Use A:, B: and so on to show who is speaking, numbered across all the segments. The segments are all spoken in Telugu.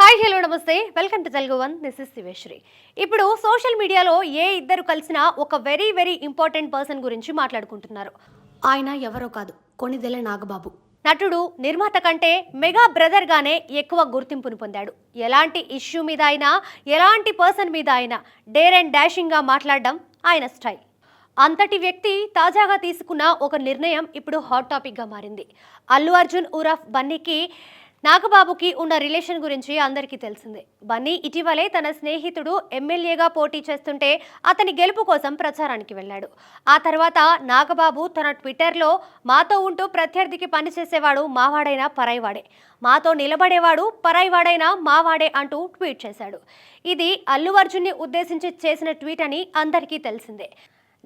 A: హాయ్ హలో నమస్తే welcome to Telugu one this is Shiveshri. ఇప్పుడు సోషల్ మీడియాలో ఇద్దరు కలిసినా ఒక వెరీ ఇంపార్టెంట్ పర్సన్ గురించి మాట్లాడుకుంటున్నారు. ఆయన ఎవరో కాదు, కొణిదెల నాగబాబు. నటుడు, నిర్మాత కంటే మెగా బ్రదర్ గానే ఎక్కువ గుర్తింపును పొందాడు. ఎలాంటి ఇష్యూ మీద అయినా, ఎలాంటి పర్సన్ మీద అయినా డేర్ అండ్ డాషింగ్ గా మాట్లాడడం ఆయన స్టైల్. అంతటి వ్యక్తి తాజాగా తీసుకున్న ఒక నిర్ణయం ఇప్పుడు హాట్ టాపిక్ గా మారింది. అల్లు అర్జున్ ఉరఫ్ బన్నీకి నాగబాబుకి ఉన్న రిలేషన్ గురించి అందరికీ తెలిసిందే. బన్నీ ఇటీవలే తన స్నేహితుడు ఎమ్మెల్యేగా పోటీ చేస్తుంటే అతని గెలుపు కోసం ప్రచారానికి వెళ్ళాడు. ఆ తర్వాత నాగబాబు తన ట్విట్టర్లో మాతో ఉంటూ ప్రత్యర్థికి పనిచేసేవాడు మావాడైనా పరాయివాడే, మాతో నిలబడేవాడు పరాయివాడైనా మావాడే అంటూ ట్వీట్ చేశాడు. ఇది అల్లు అర్జున్ని ఉద్దేశించి చేసిన ట్వీట్ అని అందరికీ తెలిసిందే.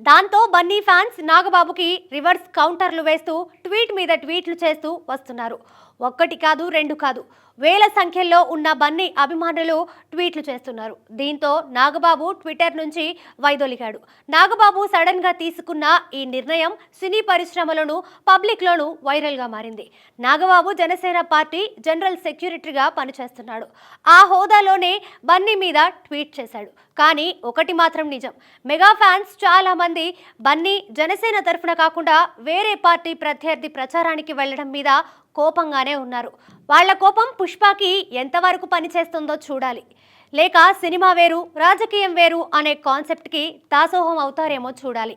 A: దాంతో బన్నీ ఫ్యాన్స్ నాగబాబుకి రివర్స్ కౌంటర్లు వేస్తూ ట్వీట్ మీద ట్వీట్లు చేస్తూ వస్తున్నారు. ఒక్కటి కాదు, రెండు కాదు, వేల సంఖ్యలో ఉన్న బన్నీ అభిమానులు ట్వీట్లు చేస్తున్నారు. దీంతో నాగబాబు ట్విట్టర్ నుంచి వైదొలిగాడు. నాగబాబు సడన్ గా తీసుకున్న ఈ నిర్ణయం సినీ పరిశ్రమలోను పబ్లిక్లోనూ వైరల్గా మారింది. నాగబాబు జనసేన పార్టీ జనరల్ సెక్యూరిటీగా పనిచేస్తున్నాడు. ఆ హోదాలోనే బన్నీ మీద ట్వీట్ చేశాడు. కానీ ఒకటి మాత్రం నిజం, మెగా ఫ్యాన్స్ చాలా మంది బన్నీ జనసేన తరఫున కాకుండా వేరే పార్టీ ప్రత్యర్థి ప్రచారానికి వెళ్లడం మీద కోపంగానే ఉన్నారు. వాళ్ల కోపం పుష్పకి ఎంతవరకు పనిచేస్తుందో చూడాలి. లేక సినిమా వేరు రాజకీయం వేరు అనే కాన్సెప్ట్కి దాసోహం అవుతారేమో చూడాలి.